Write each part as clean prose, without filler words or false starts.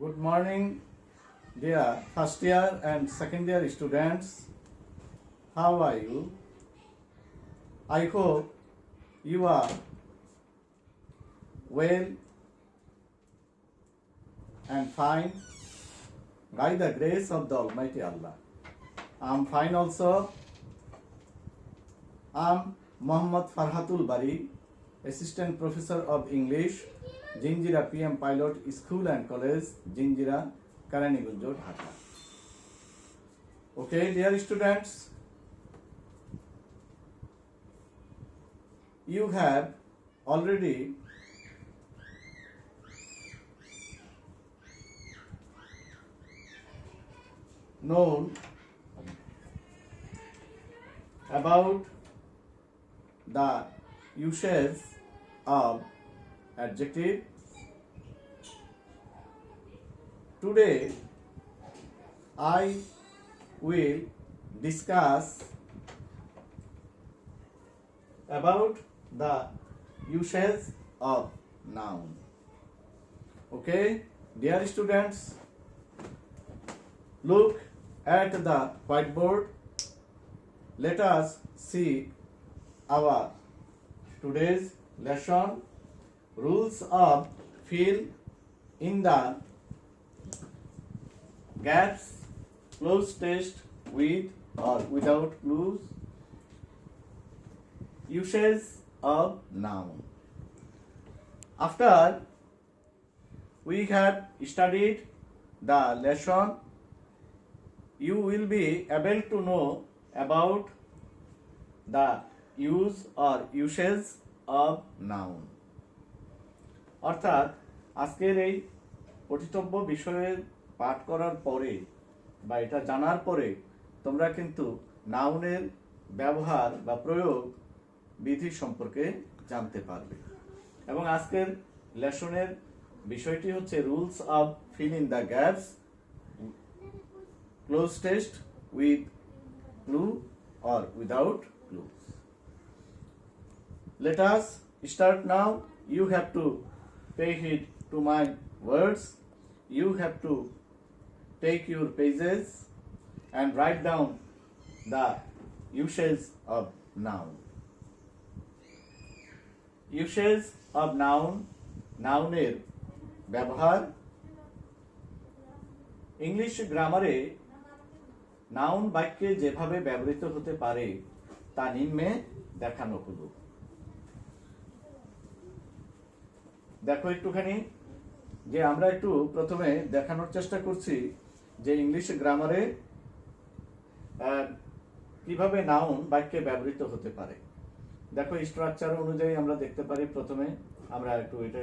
Good morning, dear first year and second year students. How are you? I hope you are well and fine by the grace of the Almighty Allah. I'm fine also. I'm Mohammad Farhatul Bari, Assistant Professor of English, Jinjira PM Pilot School and College, Jinjira, Karanigunjo, Dhaka. Okay, dear students, you have already known about the usage of adjective. Today I will discuss about the usage of noun. Okay, dear students, look at the whiteboard. Let us see our today's lesson, rules of fill in the gaps, close test with or without clues, usage of noun. After we have studied the lesson, you will be able to know about the use or usage of noun. অর্থাৎ আজকের এই পঠিতব্য বিষয়ের পাঠ করার পরে বা এটা জানার পরে তোমরা কিন্তু নাউনের ব্যবহার বা প্রয়োগ বিধি সম্পর্কে জানতে পারবে। এবং আজকের লেসনের বিষয়টি হচ্ছে rules of fill in the gaps, cloze test with clue or without clues. Let us start now. You have to pay heed to my words. You have to take your pages and write down the usage of noun. Usage of noun, নাউনের ব্যবহার। English গ্রামারে noun বাক্যে যেভাবে ব্যবহৃত হতে পারে তা নিম্নে দেখানো হলো। দেখো একটুখানি যে আমরা একটু প্রথমে দেখানোর চেষ্টা করছি যে ইংলিশ গ্রামারে কিভাবে নাউন বাক্যে ব্যবহৃত হতে পারে। দেখো স্ট্রাকচার অনুযায়ী আমরা দেখতে পারি, প্রথমে আমরা একটু এটা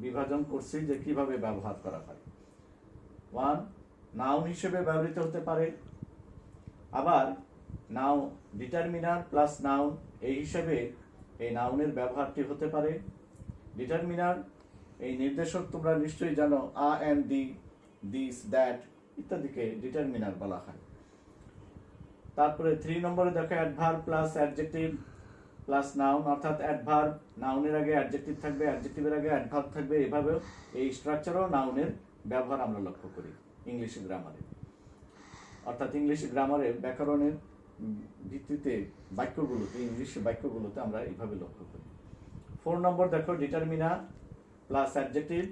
বিভাজন করছি যে কিভাবে ব্যবহার করা হয়। 1, নাউন হিসেবে ব্যবহৃত হতে পারে। আবার নাউন ডিটারমিনার প্লাস নাউন এই হিসেবে এই নাউনের ব্যবহারটি হতে পারে। ডিটারমিনার এই নির্দেশক তোমরা নিশ্চয়ই জানো, আ এন্ড দি, দিস, দ্যাট ইত্যাদিকে ডিটারমিনার বলা হয়। তারপরে 3 নম্বরে দেখো adverb plus adjective plus noun, অর্থাৎ অ্যাডভার্ব নাউনের আগে অ্যাডজেক্টিভ থাকবে, অ্যাডজেক্টিভের আগে অ্যাডভার্ব থাকবে। এভাবেও এই স্ট্রাকচারও নাউনের ব্যবহার আমরা লক্ষ্য করি ইংলিশ গ্রামারে। অর্থাৎ ইংলিশ গ্রামারে ব্যাকরণের ভিত্তিতে বাক্যগুলোতে, ইংলিশ বাক্যগুলোতে আমরা এইভাবে লক্ষ্য করি। 4 নম্বর দেখো determiner plus adjective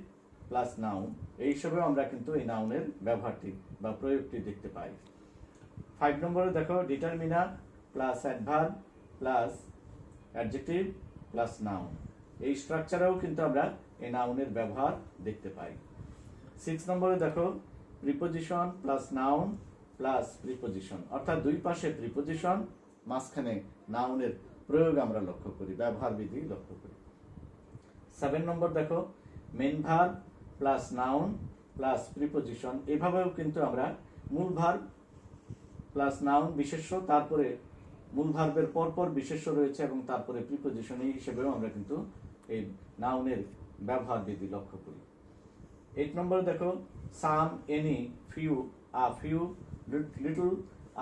plus noun, এই হিসেবেও আমরা কিন্তু এই নাউনের ব্যবহারটি বা প্রয়োগটি দেখতে পাই। 5 নম্বরে দেখো determiner plus adverb plus adjective plus noun, এই স্ট্রাকচারেও কিন্তু আমরা এই নাউনের ব্যবহার দেখতে পাই। 6 নম্বরে দেখো preposition plus noun plus preposition, অর্থাৎ দুই পাশে প্রিপোজিশন, মাঝখানে নাউনের প্রয়োগ আমরা লক্ষ্য করি, ব্যবহার বিধি লক্ষ্য করি। 7 নম্বর দেখো main verb plus noun plus preposition, এভাবেও কিন্তু আমরা মূল ভার্ব প্লাস নাউন বিশেষ্য, তারপরে মূল ভার্বের পরপর বিশেষ্য রয়েছে এবং তারপরে প্রিপোজিশন, এই হিসেবেও আমরা কিন্তু এই নাউনের ব্যবহার বিধি লক্ষ্য করি। 8 নম্বরে দেখো some, any, few, a few, little,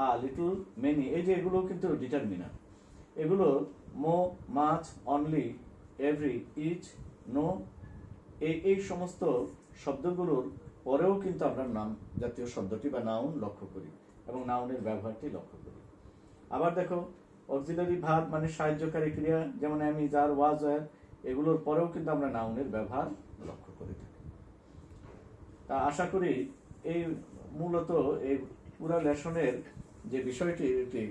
a little, many, এই যে এগুলো কিন্তু ডিটারমিনার। এগুলো more, much, only, every, each, no, এই সমস্ত শব্দগুলোর পরেও কিন্তু আমরা নাম জাতীয় শব্দটি বা নাউন লক্ষ্য করি এবং নাউনের ব্যবহারটি লক্ষ্য করি। আবার দেখো অক্সিলারি ভার্ব মানে সাহায্যকারী ক্রিয়া, যেমন am, is, are, was, were, এগুলোর পরেও কিন্তু আমরা নাউনের ব্যবহার লক্ষ্য করে থাকি। তা আশা করি এই মূলত এই পুরো লেসনের যে বিষয়টি এটি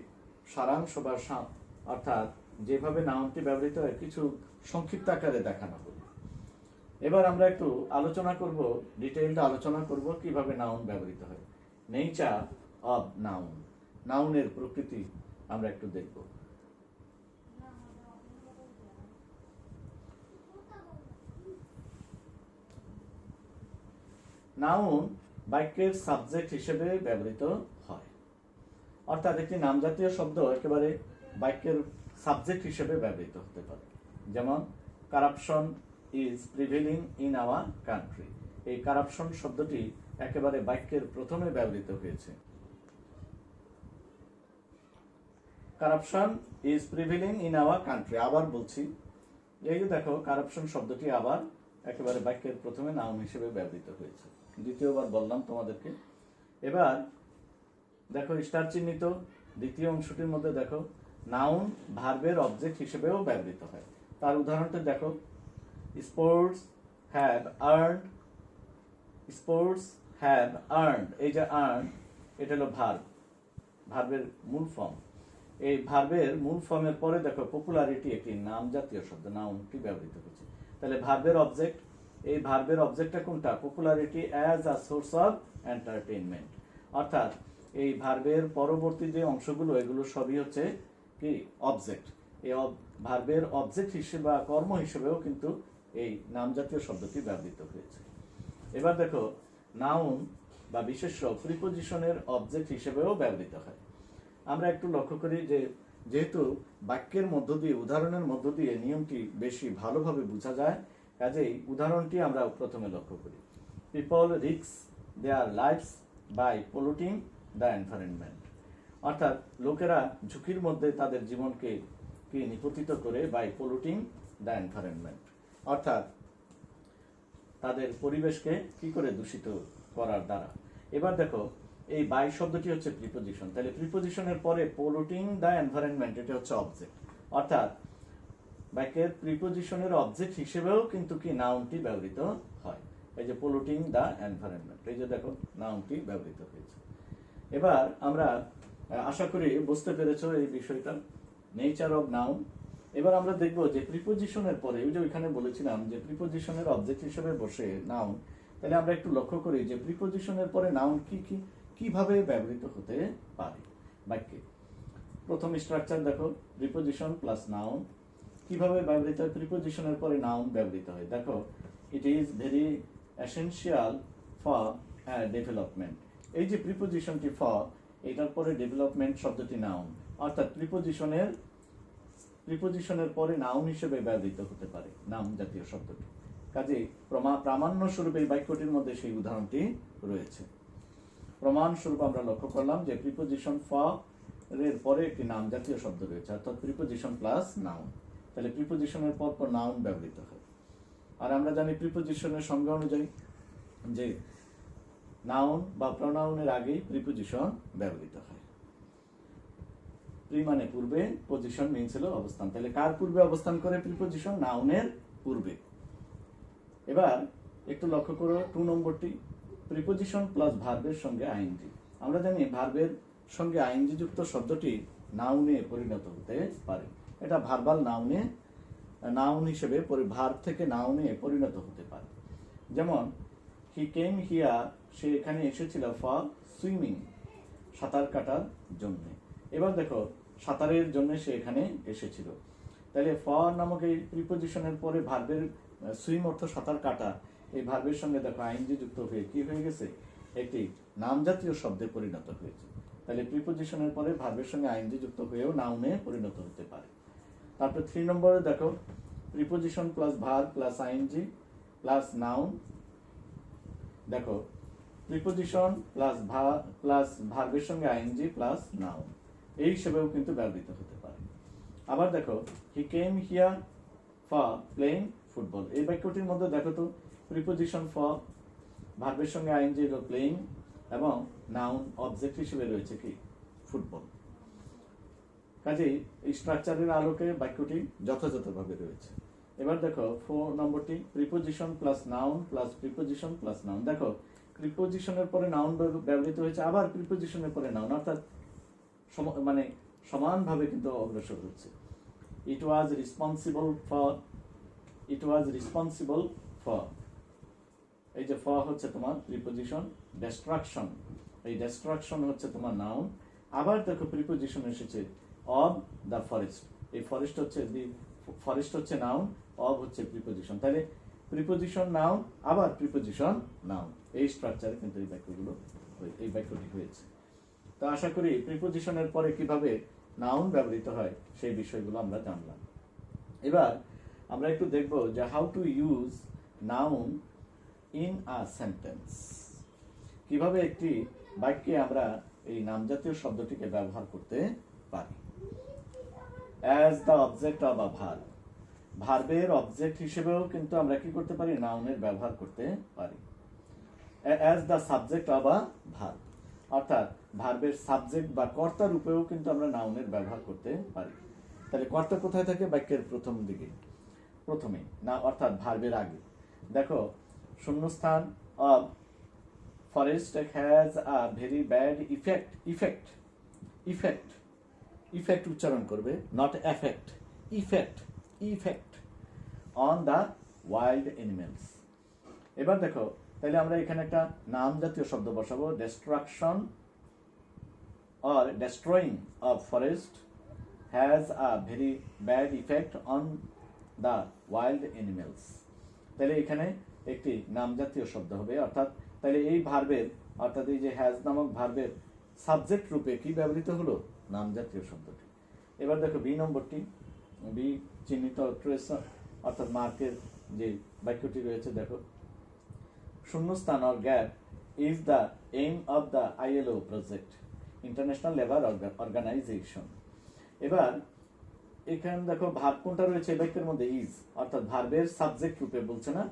সারাংশ বা অর্থাৎ যেভাবে নাউনটি ব্যবহৃত হয় কিছু সংক্ষিপ্ত আকারে দেখানো হলো। এবার আমরা একটু আলোচনা করব, ডিটেইলড আলোচনা করব কিভাবে নাউন ব্যবহৃত হয়। নেচার অব নাউন, নাউনের প্রকৃতি আমরা একটু দেখব। নাউন বাক্যের সাবজেক্ট হিসেবে ব্যবহৃত হয়, অর্থাৎ একটি নামজাতীয় শব্দ একেবারে বাক্যের সাবজেক্ট হিসেবে ব্যবহৃত হতে পারে। যেমন corruption is prevailing in our country, এই কারাপশন শব্দটি একেবারে বাক্যের প্রথমে ব্যবহৃত হয়েছে। Corruption is prevailing in our country, আবার বলছি, এই যে দেখো কারাপশন শব্দটি আবার একেবারে বাক্যের প্রথমে নাউন হিসেবে ব্যবহৃত হয়েছে, দ্বিতীয়বার বললাম তোমাদেরকে। এবার দেখো স্টার চিহ্নিত দ্বিতীয় অংশটির মধ্যে দেখো নাউন ভার্বের অবজেক্ট হিসেবেও ব্যবহৃত হয়। তার উদাহরণটা দেখো, sports have earned, sports have earned, এই যে আর্ন এটা হলো ভার্ব, ভার্বের মূল ফর্ম। এই ভার্বের মূল ফর্মের পরে দেখো পপুলারিটি একটি নাম জাতীয় শব্দ, নাউনটি ব্যবহৃত হচ্ছে। তাহলে ভার্বের অবজেক্ট, এই ভার্বের অবজেক্টটা কোনটা? Popularity as a source of entertainment, অর্থাৎ এই ভার্বের পরবর্তী যে অংশগুলো এগুলো সবই হচ্ছে কি অবজেক্ট। এই ভার্বের অবজেক্ট হিসেবে বা কর্ম হিসেবেও কিন্তু এই নামজাতীয় শব্দটি ব্যবহৃত হয়েছে। এবার দেখো নাউন বা বিশেষ্য প্রিপোজিশনের অবজেক্ট হিসেবেও ব্যবহৃত হয়। আমরা একটু লক্ষ্য করি যে যেহেতু বাক্যের মধ্য দিয়ে, উদাহরণের মধ্য দিয়ে নিয়মটি বেশি ভালোভাবে বোঝা যায়, কাজেই উদাহরণটি আমরা প্রথমে লক্ষ্য করি। People risk their lives by polluting the environment, অর্থাৎ লোকেরা ঝুঁকির মধ্যে তাদের জীবনকে কি নিপতিত করে বাই পলিউটিং দ্য এনভায়রনমেন্ট, অর্থাৎ তাদের পরিবেশকে কি করে দূষিত করার দ্বারা। এবার দেখো এই বাই শব্দটি হচ্ছে প্রিপোজিশন, তাহলে প্রিপোজিশনের পরে পলিউটিং দ্য এনভায়রনমেন্ট এটা হচ্ছে অবজেক্ট, অর্থাৎ বাক্যের প্রিপোজিশনের অবজেক্ট হিসেবেও কিন্তু কি নাউনটি ব্যবহৃত হয়। এই যে পলিউটিং দ্য এনভায়রনমেন্ট, এই যে দেখো নাউনটি ব্যবহৃত হয়েছে। এবার আমরা আশা করি বুঝতে পেরেছো এই বিষয়টা, নেচার অফ নাউন। এবার আমরা দেখব যে প্রিপোজিশনের পরে, ওই যে ওইখানে বলেছিলাম যে প্রিপোজিশনের অবজেক্ট হিসেবে বসে নাউন, তাহলে আমরা একটু লক্ষ্য করি যে প্রিপোজিশনের পরে নাউন কিভাবে ব্যবহৃত হতে পারে বাক্যে। প্রথম স্ট্রাকচার দেখো, প্রিপোজিশন প্লাস নাউন কিভাবে ব্যবহৃত হয়। প্রিপোজিশনের পরে নাউন ব্যবহৃত হয়, দেখো it is very essential for development, এই যে প্রিপোজিশনটি ফর, এটার পরে ডেভেলপমেন্ট শব্দটি নাউন, অর্থাৎ প্রিপোজিশনের পরে নাউন হিসেবে ব্যবহৃত হতে পারে নাম জাতীয় শব্দটি। কাজেই প্রামাণ্য স্বরূপ এই বাক্যটির মধ্যে সেই উদাহরণটি রয়েছে। প্রমাণ স্বরূপ আমরা লক্ষ্য করলাম যে প্রিপোজিশন ফর এর পরে একটি নাম জাতীয় শব্দ রয়েছে, অর্থাৎ প্রিপোজিশন প্লাস নাউন, তাহলে প্রিপোজিশনের পর পর নাউন ব্যবহৃত হয়। আর আমরা জানি প্রিপোজিশনের সংজ্ঞা অনুযায়ী যে নাউন বা প্রনাউনের আগেই প্রিপোজিশন ব্যবহৃত হয়। প্রি মানে পূর্বে, পজিশন মিন্স হলো অবস্থান, তাহলে কার পূর্বে অবস্থান করে প্রিপোজিশন? নাউনের পূর্বে। এবার একটু লক্ষ্য করো 2 নম্বরটি, প্রিপোজিশন প্লাস ভার্বের সঙ্গে আইএনজি। আমরা জানি ভার্বের সঙ্গে আইএনজি যুক্ত শব্দটি নাউনে পরিণত হতে পারে, এটা ভার্বাল নাউন হিসেবে ভার্ব থেকে নাউনে পরিণত হতে পারে। যেমন হি কেম হিয়ার, সে এখানে এসেছিল ফর সুইমিং, সাঁতার কাটার জন্য। এবার দেখো সাঁতারের জন্য সে এখানে এসেছিল, তাহলে ফর নামক এই প্রিপোজিশনের পরে ভার্বের সুইম অর্থ সাঁতার কাটা, এই ভার্বের সঙ্গে দেখো আইএনজি যুক্ত হয়ে কি হয়ে গেছে? একটি নামজাতীয় শব্দে পরিণত হয়েছে। তাহলে প্রিপোজিশনের পরে ভার্বের সঙ্গে আইএনজি যুক্ত হয়েও নাউনে পরিণত হতে পারে। তারপর 3 নম্বরে দেখো preposition plus verb plus ING plus noun, দেখো প্রিপোজিশন প্লাস ভার্বের সঙ্গে আইএনজি প্লাস নাউন, এই হিসেবেও কিন্তু ব্যবহৃত হতে পারে। আবার দেখো he came here for playing football, এই বাক্যটির মধ্যে দেখো তো প্রিপোজিশন ফর ভার্বের সঙ্গে আইএনজি হলো প্লেইং, এবং নাউন অবজেক্ট হিসেবে রয়েছে কি ফুটবল। কাজেই এই স্ট্রাকচারের আলোকে বাক্যটি যথাযথভাবে রয়েছে। এবার দেখো 4 নম্বরটি, preposition plus noun plus preposition plus noun. দেখো প্রিপোজিশনের পরে নাউন ব্যবহৃত হয়েছে, আবার প্রিপোজিশনের পরে নাউন, অর্থাৎ মানে সমানভাবে কিন্তু অগ্রসর হচ্ছে। ইট ওয়াজ রেসপন্সিবল ফর, এই যে ফর হচ্ছে তোমার প্রিপোজিশন। ডিস্ট্রাকশন, এই ডিস্ট্রাকশন হচ্ছে তোমার নাউন। আবার দেখো প্রিপোজিশন এসেছে অফ দ্য ফরেস্ট, এই ফরেস্ট হচ্ছে নাউন, অফ হচ্ছে প্রিপোজিশন। তাহলে প্রিপোজিশন নাউন আবার প্রিপোজিশন নাউন, এই স্ট্রাকচারে কিন্তু এই বাক্যটি হয়েছে। তো আশা করি প্রিপোজিশনের পরে কিভাবে নাউন ব্যবহৃত হয় সেই বিষয়গুলো আমরা জানলাম। এবার আমরা একটু দেখব যে how to use noun in a sentence, কিভাবে একটি বাক্যে আমরা এই নামজাতীয় শব্দটিকে ব্যবহার করতে পারি। As the object of a verb, ভার্বের অবজেক্ট হিসেবেও কিন্তু আমরা কি করতে পারি, নাউনের ব্যবহার করতে পারি। As the subject of a verb, অর্থাৎ ভার্বের সাবজেক্ট বা কর্তা রূপেও কিন্তু আমরা নাউনের ব্যবহার করতে পারি। তাহলে কর্তা কোথায় থাকে, বাক্যের প্রথম দিকে, প্রথমে না, অর্থাৎ ভার্বের আগে। দেখো শূন্যস্থান of forest has a very bad effect উচ্চারণ করবে, not effect, effect on the wild animals. এবার দেখো তাহলে আমরা এখানে একটা নাম জাতীয় শব্দ বসাবো, destruction or destroying of forest has a very bad effect on the wild animals. তাহলে এখানে একটি নাম জাতীয় শব্দ হবে, অর্থাৎ তাহলে এই ভার্বের, অর্থাৎ এই যে হ্যাজ নামক ভার্বের সাবজেক্ট রূপে কি ব্যবহৃত হলো, নাম জাতীয় শব্দটি। এবার দেখো বি নম্বরটি, বি চিহ্নিত ট্রেস অর্থাৎ মার্কের যে বাক্যটি রয়েছে, দেখো শূন্যস্থান or gap is the aim of the ILO project, international labour organisation. এবার এখানে দেখো ভার্ব কোনটা রয়েছে এই বাক্যের মধ্যে, ইজ, অর্থাৎ ভার্বের সাবজেক্ট রূপে বলছে না,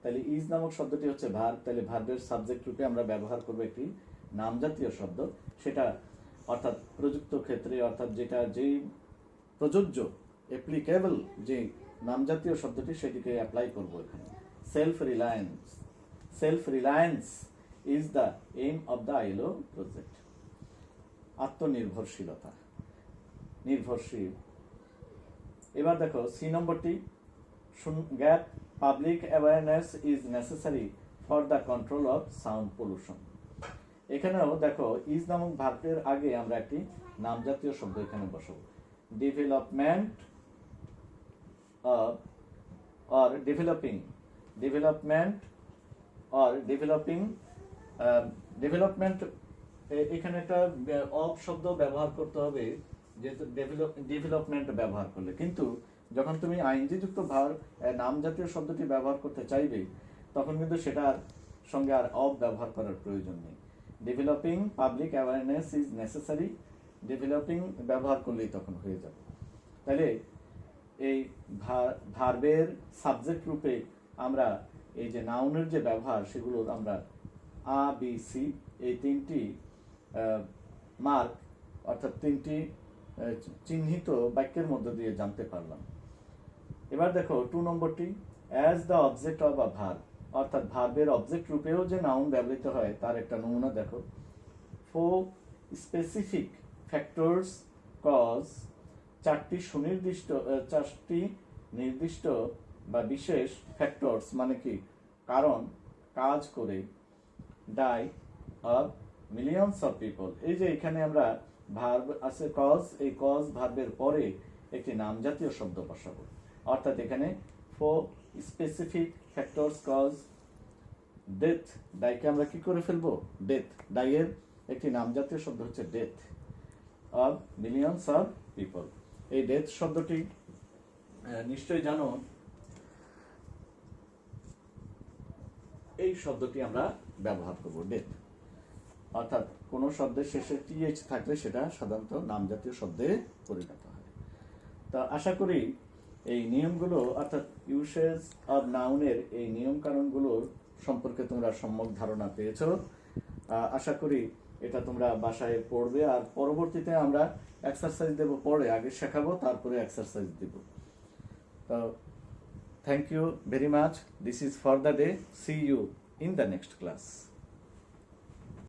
তাহলে ইজ নামক শব্দটি হচ্ছে ভার্ব, তাহলে ভার্বের সাবজেক্ট রূপে আমরা ব্যবহার করবো একটি নামজাতীয় শব্দ, সেটা অর্থাৎ প্রযুক্ত ক্ষেত্রে, অর্থাৎ যেটা যেই প্রযোজ্য অ্যাপ্লিকেবল যে নামজাতীয় শব্দটি সেটিকে অ্যাপ্লাই করবো এখানে। Self reliance is the aim of the ILO project, আত্মনির্ভরশীলতা, নির্ভরশীল। এবার দেখো সি নম্বরটি, gap public awareness is necessary for the control of sound pollution. এখানেও দেখো ইজ নামক ভার্বের আগে আমরা একটি নামজাতীয় শব্দ এখানে বসাবো, ডেভেলপমেন্ট এখানে একটা অফ শব্দ ব্যবহার করতে হবে, যেহেতু ডেভেলপমেন্ট ব্যবহার করলে, কিন্তু যখন তুমি আইনজি যুক্ত নাম জাতীয় শব্দটি ব্যবহার করতে চাইবে তখন কিন্তু সেটার সঙ্গে আর অফ ব্যবহার করার প্রয়োজন নেই। Developing public awareness is necessary, developing ব্যবহার করলেই তখন হয়ে যাবে। তাহলে এই ভার্বের সাবজেক্ট রূপে আমরা এই যে নাউনের যে ব্যবহার সেগুলো আমরা A, B, C এই তিনটি মার্ক অর্থাৎ তিনটি চিহ্নিত বাক্যের মধ্য দিয়ে জানতে পারলাম। এবার দেখো 2 নম্বরটি, as the object of a verb, অর্থাৎ ভার্বের অবজেক্ট রূপেও যে নাউন ব্যবহৃত হয় তার একটা নমুনা দেখো। 4 স্পেসিফিক ফ্যাক্টরস কজ, চারটি নির্দিষ্ট বা বিশেষ ফ্যাক্টরস মানে কি কারণ, কাজ করে, die of millions of people. এই যে এখানে আমরা ভার্ব আছে কজ, এই কজ ভার্বের পরে একটি নামজাতীয় শব্দ বসাবো, অর্থাৎ এখানে 4 স্পেসিফিক ফ্যাক্টরস কজ ডেথ, ডাইকে আমরা কি করে ফেলবো, ডেথ, ডাইয়ের একটি নামজাতীয় শব্দ হচ্ছে death of millions of people. এই ডেথ শব্দটি নিশ্চয়ই জানো, এই শব্দটি আমরা ব্যবহার করব, ডেথ, অর্থাৎ কোন শব্দের শেষে টিএইচ থাকলে সেটা সাধারণত নামজাতীয় শব্দে পরিণত হয়। তা আশা করি এই নিয়মগুলো অর্থাৎ ইউসেজ অব নাউনের এই নিয়ম কানুনগুলোর সম্পর্কে তোমরা সম্যক ধারণা পেয়েছো। আশা করি এটা তোমরা বাসায় পড়বে, আর পরবর্তীতে আমরা এক্সারসাইজ দেব, পরে আগে শেখাবো তারপরে এক্সারসাইজ দেব। তো thank you very much, this is for the day, see you in the next class.